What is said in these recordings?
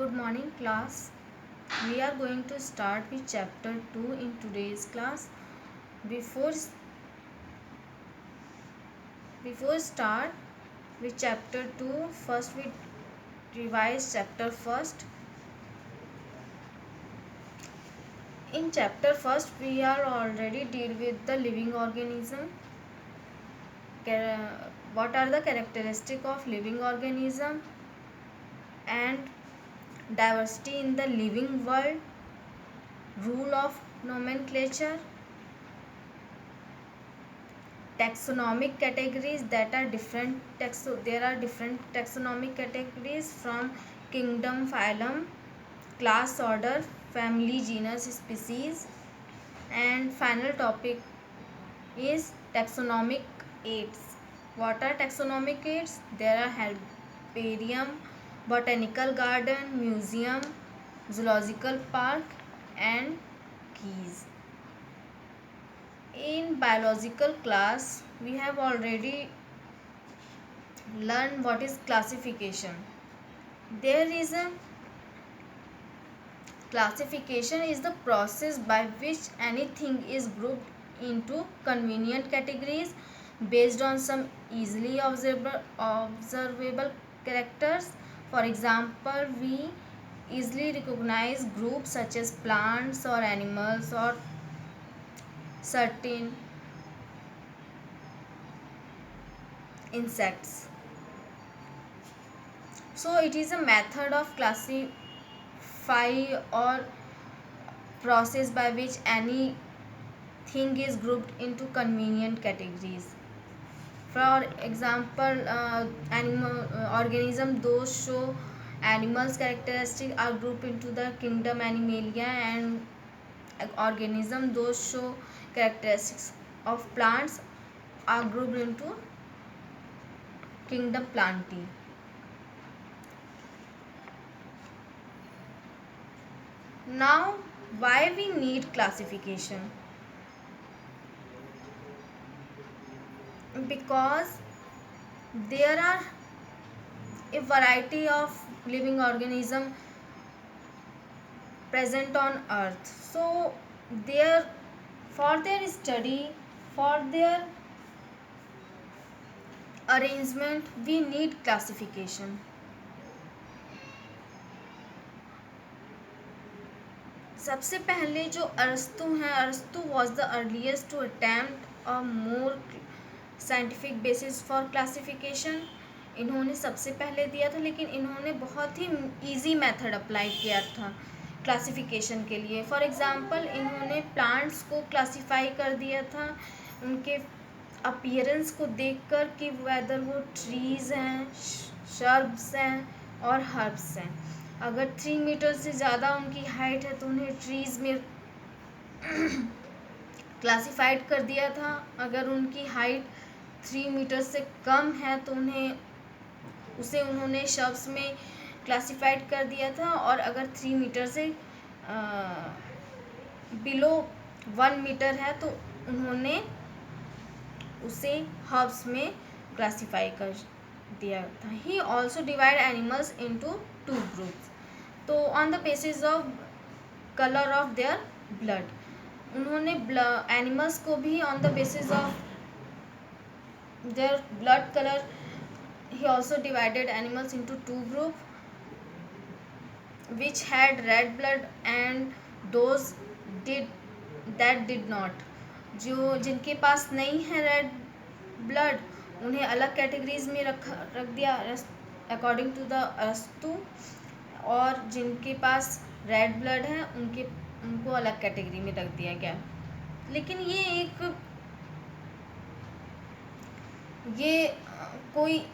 Good morning, class. We are going to start with chapter 2 in today's class. Before before start with chapter 2, first we revise chapter first. In chapter first, we are already deal with the living organism. What are the characteristics of living organism and diversity in the living world, rule of nomenclature, taxonomic categories that are different there are different taxonomic categories from kingdom, phylum, class, order, family, genus, species, and final topic is taxonomic aids. What are taxonomic aids? There are herbarium, botanical garden, museum, zoological park, and keys. In biological class, we have already learned what is classification. There is a classification is the process by which anything is grouped into convenient categories based on some easily observable characters. For example, we easily recognize groups such as plants or animals or certain insects. So it is a method of classify or process by which anything is grouped into convenient categories. For example, organism those show animals characteristics are grouped into the kingdom Animalia, and organism those show characteristics of plants are grouped into kingdom Plantae. Now, why we need classification? Because there are a variety of living organism present on earth, so their for their study, for their arrangement, we need classification. सबसे पहले जो अरस्तु हैं, अरस्तु was the earliest to attempt a more scientific basis for classification. इन्होंने सबसे पहले दिया था, लेकिन इन्होंने बहुत ही इजी मेथड अप्लाई किया था क्लासिफिकेशन के लिए. फॉर एग्जांपल, इन्होंने प्लांट्स को क्लासिफाई कर दिया था उनके अपीयरेंस को देखकर कि वेदर वो ट्रीज़ हैं, शर्ब्स हैं और हर्ब्स हैं. अगर 3 मीटर से ज़्यादा उनकी हाइट है तो उन्हें ट्रीज़ में क्लासिफाइड कर दिया था. अगर उनकी हाइट 3 मीटर से कम है तो उन्होंने शब्स में क्लासिफाइड कर दिया था. और अगर 3 मीटर से बिलो 1 मीटर है तो उन्होंने उसे हर्ब्स में क्लासिफाई कर दिया था. He also divide animals into 2 groups. तो on the basis of colour of their blood, उन्होंने एनिमल्स को भी on the basis of their blood colour, he also divided animals into 2 groups which had red blood and those did not. जिनके पास नहीं है red blood, उन्हें अलग categories में रख दिया अकॉर्डिंग टू द अरस्तु. और जिनके पास रेड ब्लड है उनको अलग कैटेगरी में रख दिया गया. लेकिन ये कोई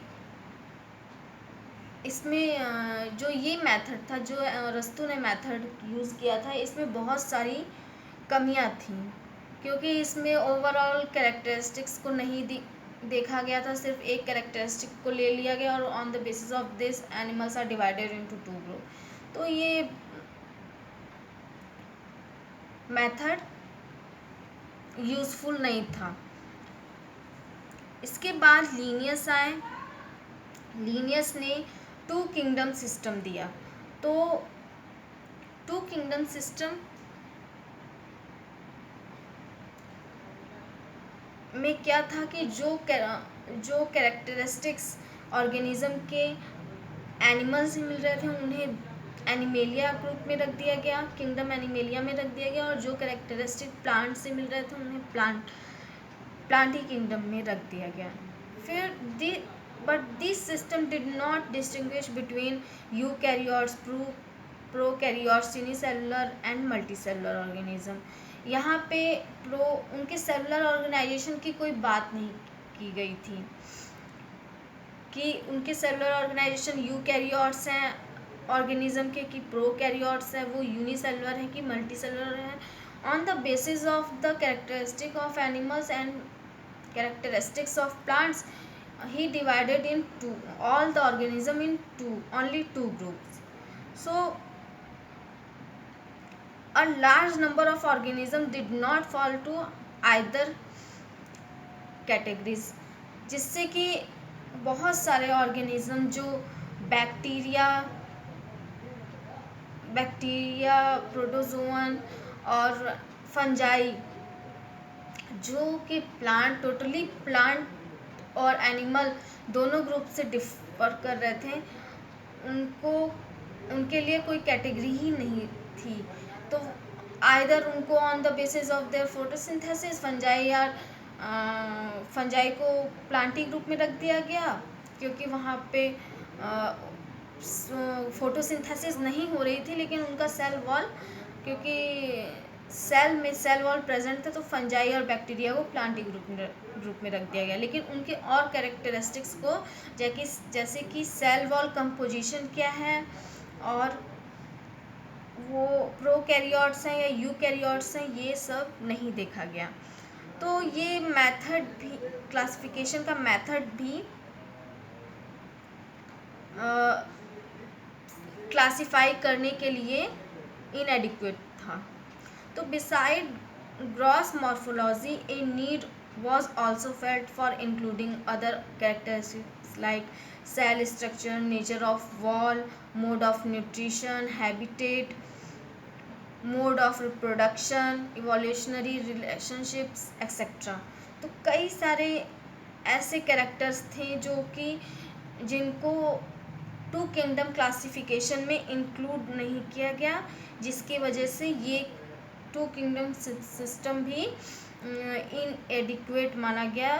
इसमें जो ये मेथड था, जो अरस्तु ने मेथड यूज़ किया था, इसमें बहुत सारी कमियां थी, क्योंकि इसमें ओवरऑल कैरेक्टरिस्टिक्स को नहीं देखा गया था. सिर्फ एक कैरेक्टरिस्टिक को ले लिया गया और on the basis of this animals are divided into 2 group. तो ये मेथड यूज़फुल नहीं था. इसके बाद लीनियस आए. लीनियस ने 2 किंगडम सिस्टम दिया. तो टू किंगडम सिस्टम में क्या था कि जो कैरेक्टरिस्टिक्स ऑर्गेनिज्म के एनिमल्स से मिल रहे थे उन्हें एनिमेलिया ग्रुप में रख दिया गया, किंगडम एनिमेलिया में रख दिया गया, और जो कैरेक्टरिस्टिक प्लांट से मिल रहे थे उन्हें प्लांट ही किंगडम में रख दिया गया। फिर but this system did not distinguish between eukaryotes, prokaryotes, unicellular and multicellular organism. यहाँ पे उनके सेलुलर ऑर्गेनाइजेशन की कोई बात नहीं की गई थी कि उनके सेलुलर ऑर्गेनाइजेशन यूकैरियोट्स हैं ऑर्गेनिज्म के, कि प्रोकैरियोट्स है वो यूनिसेलुलर है कि मल्टीसेलुलर है। On the basis of the characteristic of animals and characteristics of plants, he divided in two all the organism in only two groups. So a large number of organisms did not fall to either categories, जिससे कि बहुत सारे organism जो bacteria protozoan और fungi जो कि totally plant और animal दोनों ग्रुप से डिफर कर रहे थे, उनके लिए कोई कैटेगरी ही नहीं थी। तो आइदर उनको on the basis of there photosynthesis fungi को प्लांटी ग्रुप में रख दिया गया क्योंकि वहाँ पे फोटोसिंथेसिस नहीं हो रही थी, लेकिन उनका सेल वॉल, क्योंकि सेल वॉल प्रेजेंट था, तो फंजाई और बैक्टीरिया को प्लांटी ग्रुप में रख दिया गया। लेकिन उनके और कैरेक्टरिस्टिक्स को जैसे कि सेल वॉल कंपोजिशन क्या है और वो प्रोकैरियोट्स हैं या यूकैरियोट्स हैं, ये सब नहीं देखा गया। तो ये मेथड भी, क्लासिफिकेशन का मेथड भी क्लासिफाई करने के लिए इनएडिक्वेट था। तो beside gross morphology a need was also felt for including other characteristics like cell structure, nature of wall, mode of nutrition, habitat, mode of reproduction, evolutionary relationships, etc. तो कई सारे ऐसे कैरेक्टर्स थे जो कि जिनको टू किंगडम क्लासिफिकेशन में include नहीं किया गया, जिसकी वजह से ये टू किंगडम सिस्टम भी इनएडिक्वेट माना गया,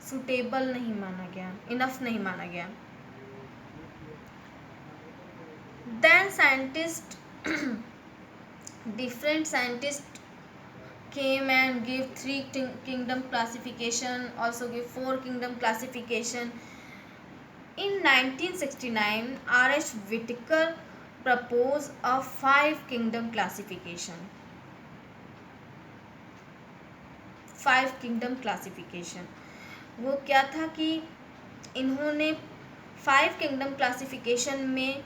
सुटेबल नहीं माना गया, इनफ नहीं माना गया। Then different scientists came and gave 3 kingdom classification, also gave 4 kingdom classification. In 1969, R.H. Whitaker proposed a 5 kingdom classification. 5 kingdom classification वो क्या था कि इन्होंने 5 किंगडम क्लासिफिकेशन में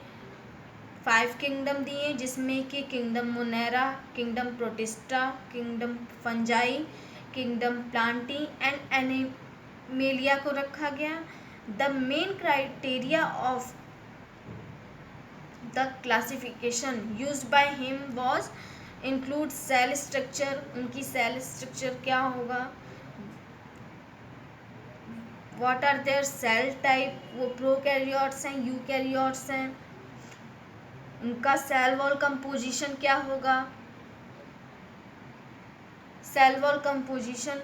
5 किंगडम दिए, जिसमें कि kingdom Monera, kingdom Protista, kingdom Fungi, kingdom Plantae and Animalia को रखा गया। The main criteria of the classification used by him was include cell structure, उनकी सेल स्ट्रक्चर क्या होगा, what are their cell type, वो प्रोकैरियोट्स हैं eukaryotes हैं, उनका सेल वॉल कंपोजिशन क्या होगा, सेल वॉल कंपोजिशन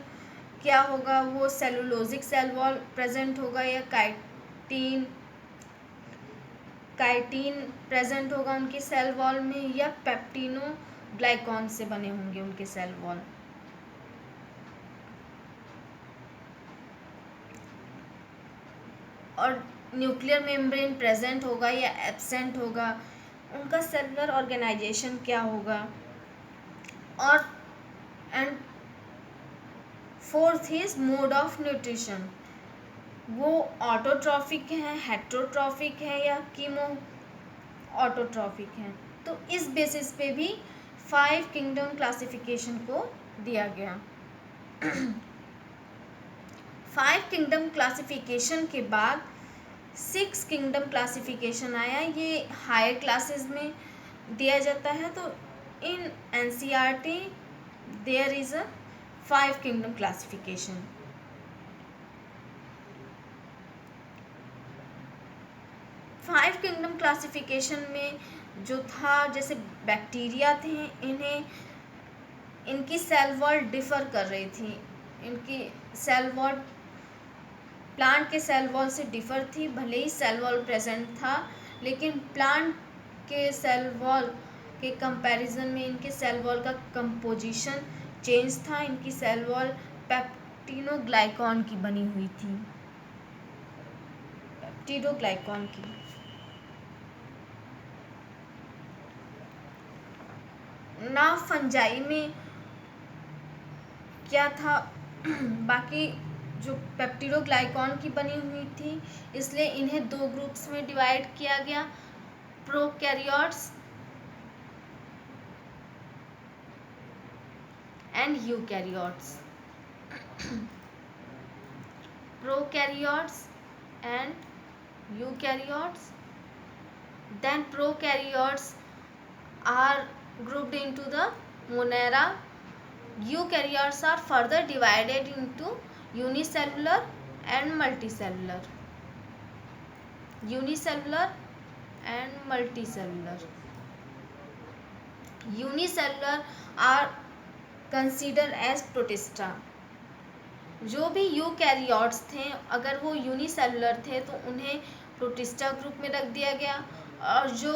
क्या होगा, वो सेलुलोजिक सेल वॉल प्रेजेंट होगा या काइटिन प्रेजेंट होगा उनके सेल वॉल में, या पेप्टिनो ग्लाइकॉन से बने होंगे उनके सेल वॉल। और न्यूक्लियर मेम्ब्रेन प्रेजेंट होगा या एब्सेंट होगा, उनका सेलुलर ऑर्गेनाइजेशन क्या होगा। और and 4th is mode of nutrition, वो ऑटोट्रॉफिक है, हेट्रोट्रॉफिक है या कीमो ऑटोट्रॉफिक है। तो इस बेसिस पे भी 5 किंगडम क्लासिफिकेशन को दिया गया। 5 किंगडम क्लासिफिकेशन के बाद 6 किंगडम क्लासिफिकेशन आया, ये हायर क्लासेस में दिया जाता है। तो in NCERT there is a 5 kingdom classification. 5 kingdom classification में जो था, जैसे बैक्टीरिया थे, इन्हें इनकी सेल वॉल डिफर कर रही थी। इनकी सेल वॉल प्लांट के सेल वॉल से डिफर थी। भले ही सेल वॉल प्रेजेंट था, लेकिन प्लांट के सेल वॉल के कंपैरिजन में इनके सेल वॉल का कंपोजिशन चेंज था। इनकी सेल वॉल पेप्टिडोग्लाइकॉन की बनी हुई थी, पेप्टिडोग्लाइकॉन की। ना फंजाई में क्या था, बाकी जो पेप्टिडोग्लाइकॉन की बनी हुई थी, इसलिए इन्हें 2 ग्रुप्स में डिवाइड किया गया, prokaryotes and eukaryotes. Prokaryotes and eukaryotes. Then prokaryotes are grouped into the Monera. Eukaryotes are further divided into unicellular and multicellular. Unicellular and multicellular. Unicellular are considered as protista. जो भी eukaryotes थे, अगर वो unicellular थे तो उन्हें protista group में रख दिया गया, और जो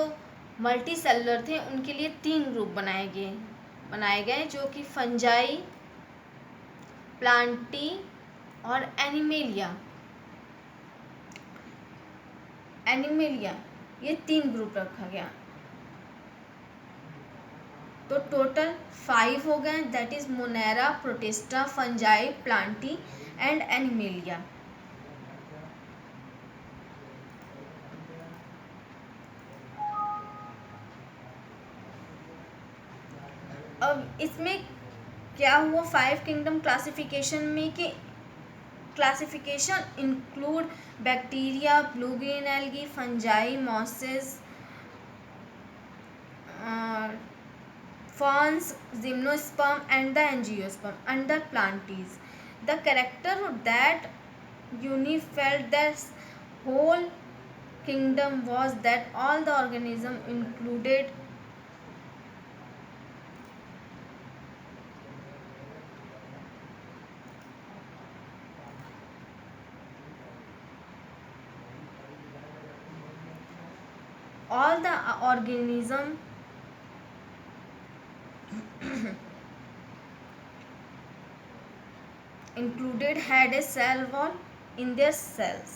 मल्टी सेलुलर थे उनके लिए 3 ग्रुप बनाए गए जो कि फंजाई, प्लांटी और एनिमेलिया, ये 3 ग्रुप रखा गया। तो टोटल 5 हो गए, that is Monera, protista, fungi, Plantae and animalia. अब इसमें क्या हुआ 5 किंगडम क्लासिफिकेशन में, कि classification include bacteria, blue green algae, fungi, mosses, ferns, gymnosperm and the angiosperm under plantes. The character that unified this whole kingdom was that all the organism included all the organism included had a cell wall in their cells.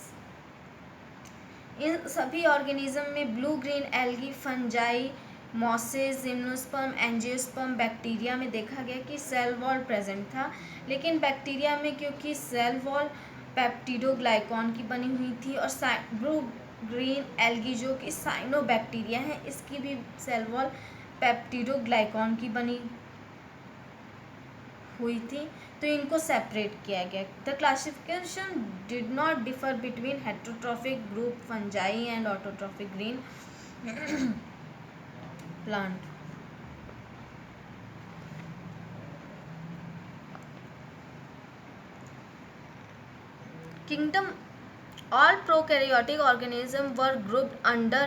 इन सभी organism में blue green algae, fungi, mosses, gymnosperm, angiosperm, bacteria में देखा गया कि cell wall present था। लेकिन bacteria में क्योंकि सेल वॉल पेप्टिडोग्लाइकॉन की बनी हुई थी, और ब्लू ग्रीन एल्गी जो कि साइनोबैक्टीरिया है, इसकी भी सेल वॉल पेप्टिडोग्लाइकॉन की बनी हुई थी, तो इनको सेपरेट किया गया। The classification did not differ between heterotrophic group fungi and autotrophic green plant. Kingdom, all prokaryotic organisms were grouped under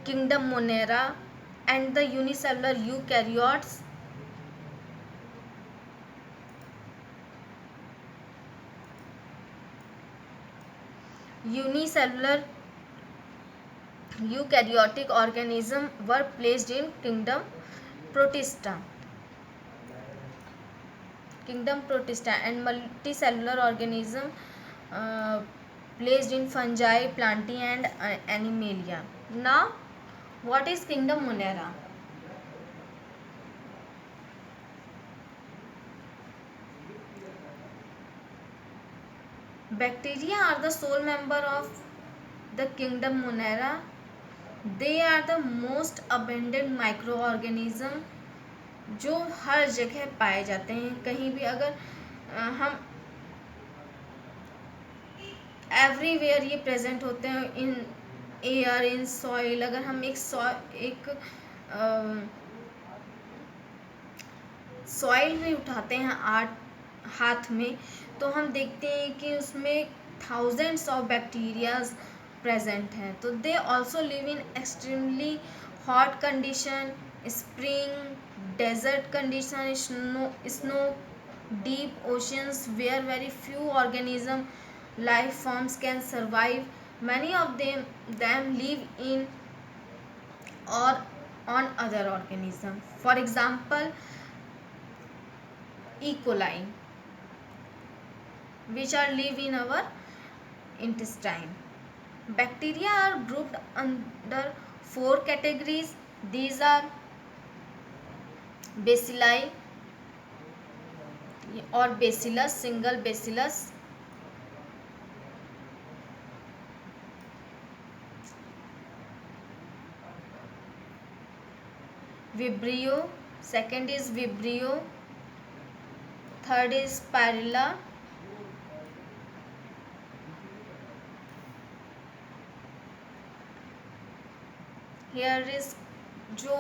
kingdom Monera, and the unicellular eukaryotes unicellular eukaryotic organisms were placed in kingdom Protista. And multicellular organism placed in fungi, plantae and animalia. Now, what is kingdom Monera? Bacteria are the sole member of the kingdom Monera. They are the most abundant microorganism जो हर जगह पाए जाते हैं। कहीं भी अगर हम everywhere ये प्रेजेंट होते हैं, इन एयर, इन सॉइल। अगर हम एक सॉइल भी उठाते हैं हाथ में, तो हम देखते हैं कि उसमें थाउजेंड्स ऑफ बैक्टीरियाज प्रेजेंट हैं। तो they also live in extremely hot condition, spring, desert condition, snow, deep oceans where very few organism life forms can survive. Many of them live in or on other organism. For example, E. coli, which are live in our intestine. Bacteria are grouped under 4 categories. These are bacilli or bacillus, single bacillus, Vibrio, second is Vibrio, third is Spirilla, here is जो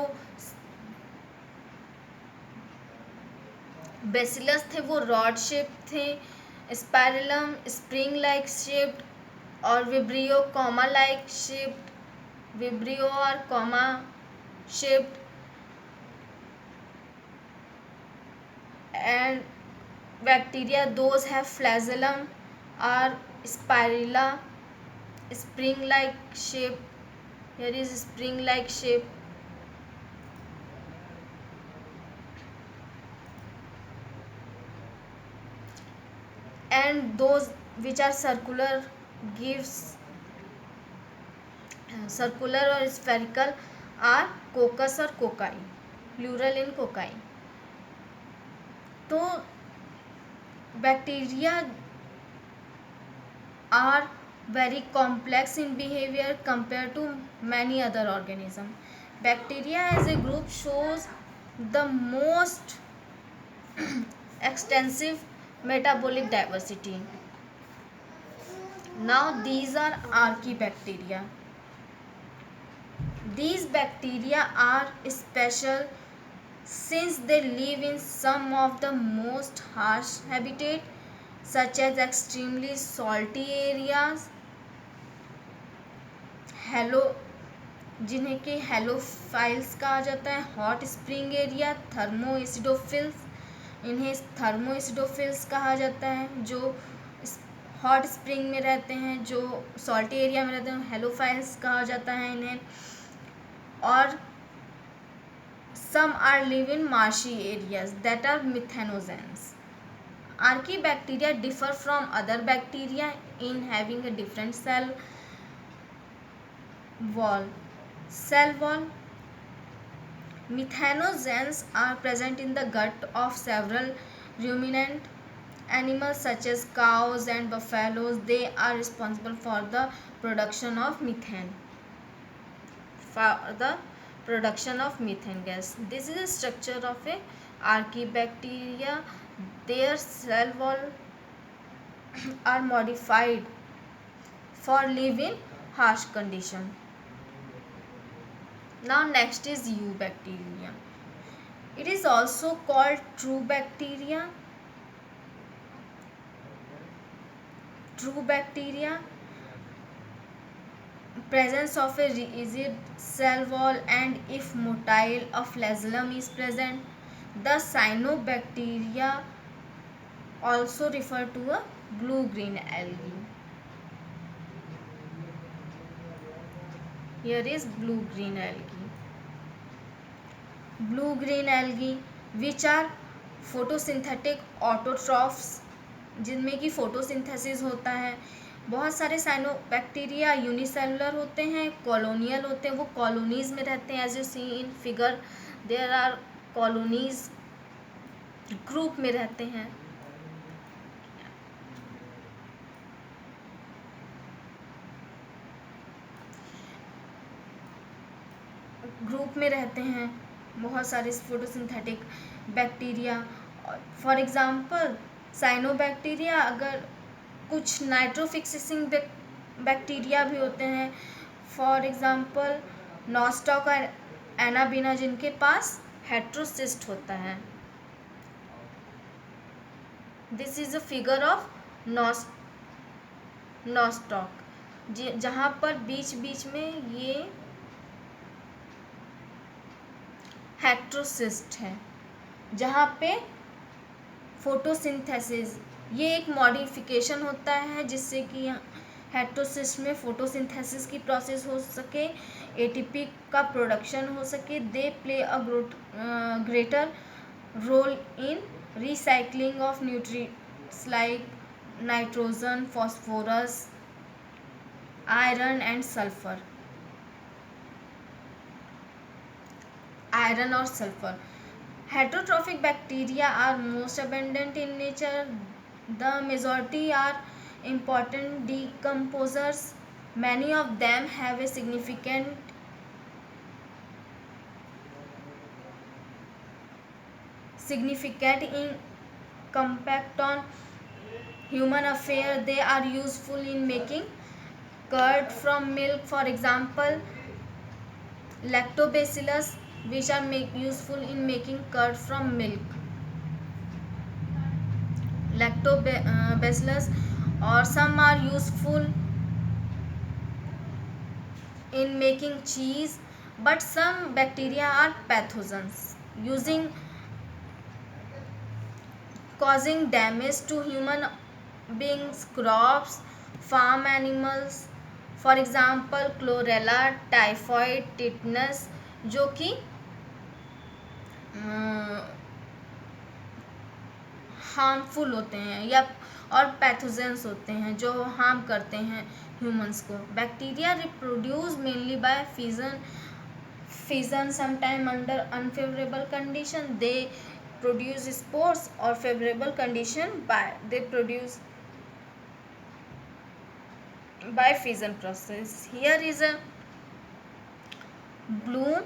bacillus थे वो rod shape थे, spirillum spring like shaped, और vibrio comma like shaped, vibrio और comma shaped, and bacteria those have flagellum are spirilla, spring like shape, here is spring like shape, and those which are circular gives circular or spherical are coccus or cocci, plural in cocci. तो bacteria are very complex in behavior compared to many other organisms. Bacteria as a group shows the most extensive metabolic diversity. Now these are archaebacteria. These bacteria are special since they live in some of the most harsh habitat, such as extremely salty areas, hello जिन्हें कि halophiles कहा जाता है, hot spring area, थर्मोएसिडोफिल्स, इन्हें थर्मोएसिडोफिल्स कहा जाता है, जो हॉट स्प्रिंग में रहते हैं, जो सॉल्टी एरिया में रहते हैं हेलोफाइल्स कहा जाता है इन्हें, और some are live in marshy areas that are methanogens. Archaebacteria differ from other bacteria in having a different cell wall. Methanogens are present in the gut of several ruminant animals such as cows and buffaloes. They are responsible for the production of methane. Gas. This is the structure of a archaebacteria. Their cell wall are modified for live in harsh condition. Now next is eubacteria. It is also called true bacteria. Presence of a rigid cell wall, and if motile a flagellum is present. The cyanobacteria also refer to a blue-green algae. Here is blue-green algae which are photosynthetic autotrophs, जिनमें कि photosynthesis होता है। बहुत सारे cyanobacteria unicellular होते हैं, colonial होते हैं, वो कॉलोनीज में रहते हैं। As you see in figure there are colonies, group में रहते हैं। बहुत सारे photosynthetic bacteria. For example cyanobacteria अगर कुछ नाइट्रोफिक्सिंग बैक्टीरिया भी होते हैं, फॉर एग्जांपल नॉस्टॉक और एनाबिना, जिनके पास हेट्रोसिस्ट होता है। This is a figure of Nostoc, जहाँ पर बीच बीच में ये हेट्रोसिस्ट है, जहाँ पे फोटोसिंथेसिस, ये एक मॉडिफिकेशन होता है जिससे कि हेट्रोसिस्ट में फोटोसिंथेसिस की प्रोसेस हो सके, एटीपी का प्रोडक्शन हो सके। They play a greater role in recycling of nutrients like nitrogen, phosphorus, iron and sulphur. Iron और sulphur. Heterotrophic bacteria are most abundant in nature. The majority are important decomposers. Many of them have a significant impact on human affairs. They are useful in making curd from milk. For example, lactobacillus, which are useful in making curd from milk. Lactobacillus, or some are useful in making cheese, but some bacteria are pathogens, causing damage to human beings, crops, farm animals. For example, chlorella, typhoid, tetanus, जो कि harmful होते हैं या और pathogens होते हैं जो harm करते हैं ह्यूमंस को। Bacteria reproduce mainly by fission, sometime under unfavorable condition they produce spores, or favorable condition they produce by fission process. Here is a bloom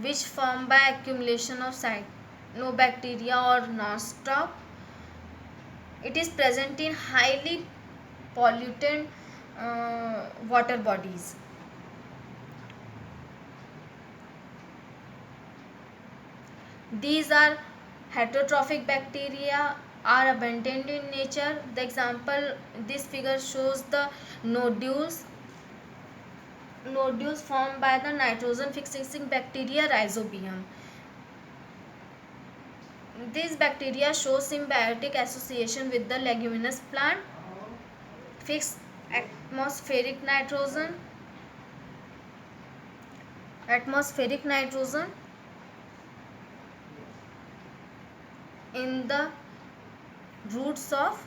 which form by accumulation of cyanobacteria or nostoc. It is present in highly polluted water bodies. These are heterotrophic bacteria are abundant in nature. The example, this figure shows the nodules formed by the nitrogen fixing bacteria Rhizobium. These bacteria show symbiotic association with the leguminous plant, fix atmospheric nitrogen in the roots of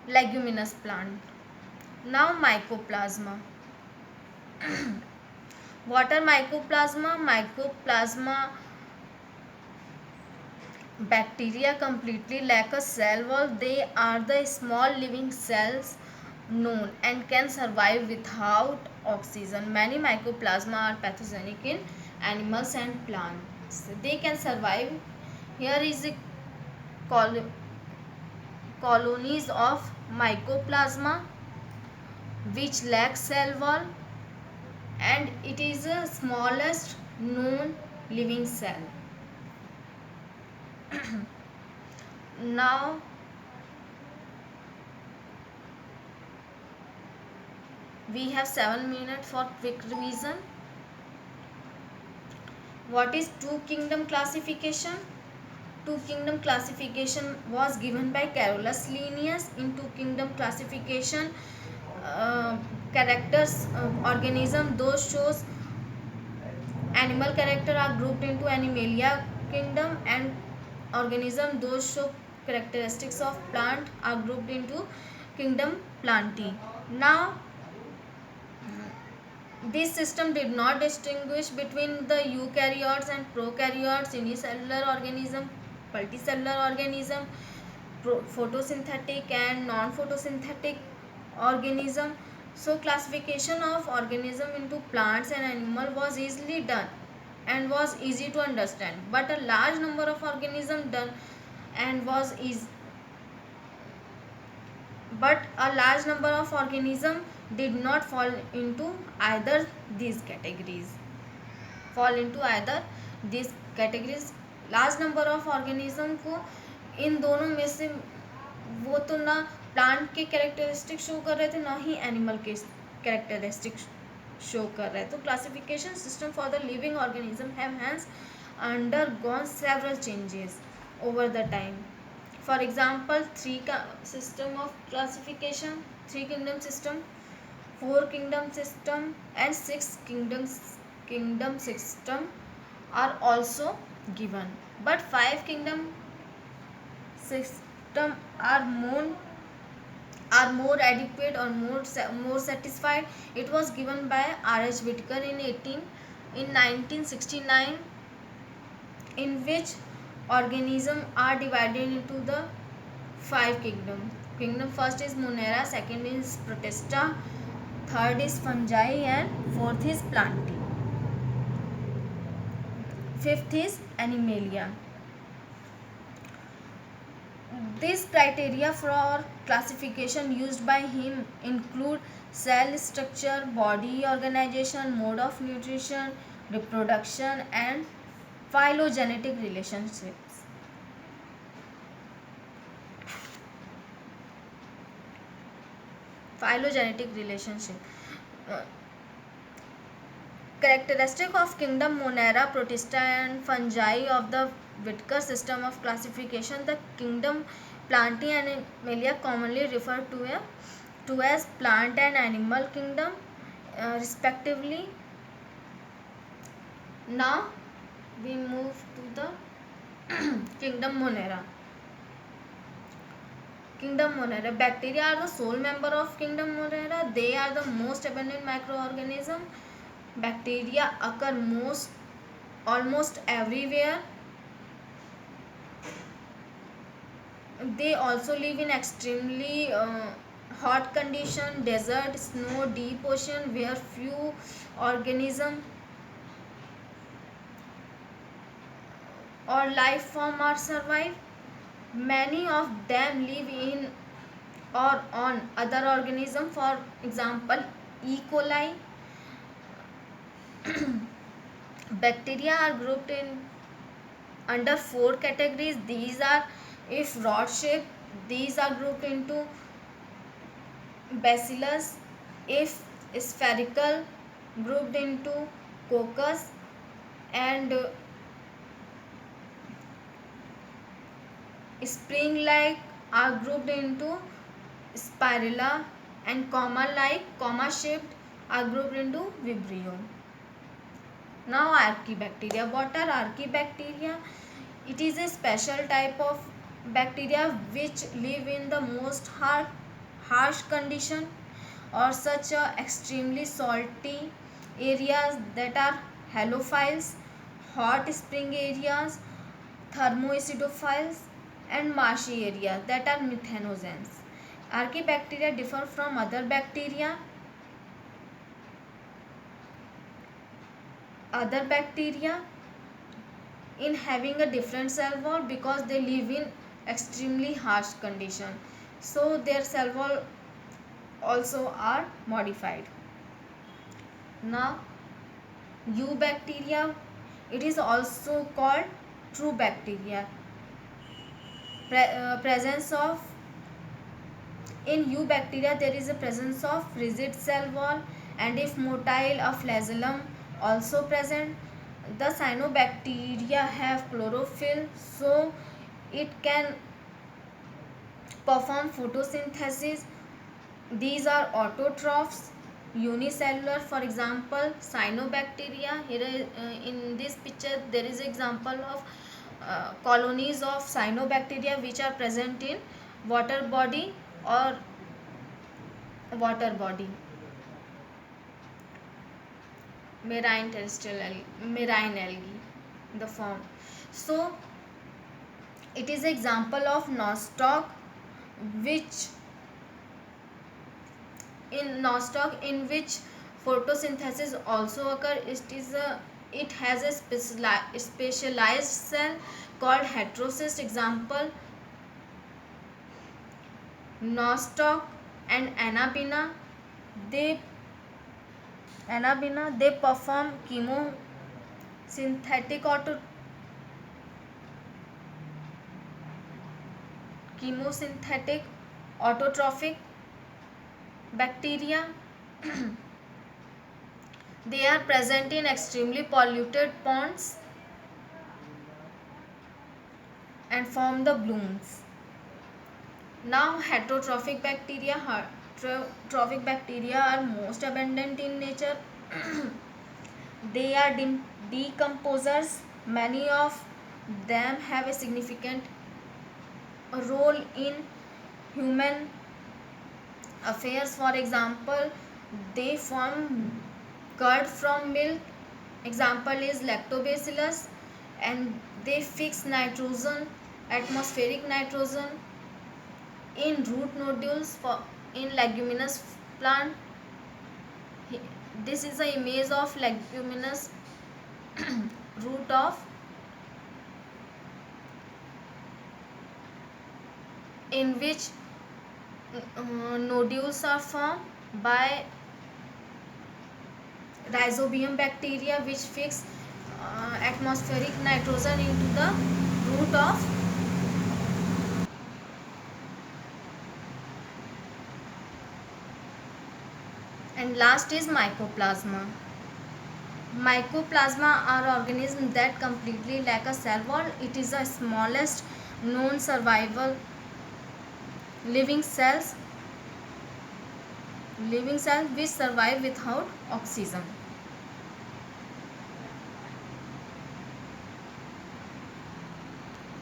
leguminous plant. Now mycoplasma. What are mycoplasma bacteria completely lack a cell wall. They are the small living cells known and can survive without oxygen. Many mycoplasma are pathogenic in animals and plants. They can survive. Here is a colonies of mycoplasma which lack cell wall, and it is the smallest known living cell. Now we have 7 minutes for quick revision. What is two kingdom classification? Two kingdom classification was given by Carolus Linnaeus. In two kingdom classification, characters organism, those shows animal character are grouped into Animalia kingdom, and organism those show characteristics of plant are grouped into kingdom Plantae. Now this system did not distinguish between the eukaryotes and prokaryotes, unicellular organism, multicellular organism, photosynthetic and non-photosynthetic organism. So classification of organism into plants and animal was easily done and was easy to understand, but a large number of organism done and was but a large number of organisms did not fall into either these categories. fall into either these categories large number of organism को इन दोनों में से वो तो ना plant के characteristic show कर रहे थे ना ही एनिमल के कैरेक्टरिस्टिक शो कर रहे थे. तो classification system for the living organism have hence undergone several changes over the time. For example, system of classification, three kingdom system, four kingdom system, and six kingdom system are also given, but five kingdom system are more adequate or more satisfied. It was given by R.H. Whitaker in 1969, in which organisms are divided into the five kingdom. First is Monera, second is Protista, third is fungi, and fourth is plantae, fifth is animalia. These criteria for classification used by him include cell structure, body organization, mode of nutrition, reproduction, and phylogenetic relationships. Characteristic of kingdom Monera, Protista, and fungi of the Whitaker system of classification. The kingdom Plantae and Animalia commonly referred to as plant and animal kingdom, respectively. Now we move to the kingdom Monera. Bacteria are the sole member of kingdom Monera. They are the most abundant microorganism. Bacteria occur almost everywhere. They also live in extremely hot condition, desert, snow, deep ocean, where few organisms or life form are survive. Many of them live in or on other organisms. For example, E. coli. Bacteria are grouped under four categories. These are, if rod shaped, these are grouped into Bacillus. If spherical, grouped into Coccus, and spring-like are grouped into Spirilla, and comma-shaped are grouped into Vibrio. Now Archaebacteria. What are Archaebacteria? It is a special type of bacteria which live in the most harsh condition or such extremely salty areas that are halophiles, hot spring areas, thermoacidophiles, and marshy areas that are methanogens. Archaebacteria differ from other bacteria in having a different cell wall because they live in extremely harsh condition, so their cell wall also are modified. Now Eubacteria, it is also called true bacteria. Presence of in Eubacteria there is a presence of rigid cell wall, and if motile, a flagellum also present. The cyanobacteria have chlorophyll, so it can perform photosynthesis. These are autotrophs, unicellular. For example, cyanobacteria. Here in this picture there is example of colonies of cyanobacteria which are present in water body or marine algae, the form. So it is example of nostoc, which in which photosynthesis also occur. It has a specialized cell called heterocyst. Example nostoc, and they they perform chemosynthetic chemosynthetic autotrophic bacteria. They are present in extremely polluted ponds and form the blooms. Now heterotrophic bacteria. Heterotrophic bacteria are most abundant in nature. They are decomposers. Many of them have a significant role in human affairs. For example, they form curd from milk. Example is lactobacillus. And they fix nitrogen, atmospheric nitrogen, in root nodules for in leguminous plant. This is the image of leguminous root of in which nodules are formed by rhizobium bacteria, which fix atmospheric nitrogen into the root of. And last is mycoplasma. Mycoplasma are organisms that completely lack a cell wall. It is the smallest known survival living cells which survive without oxygen.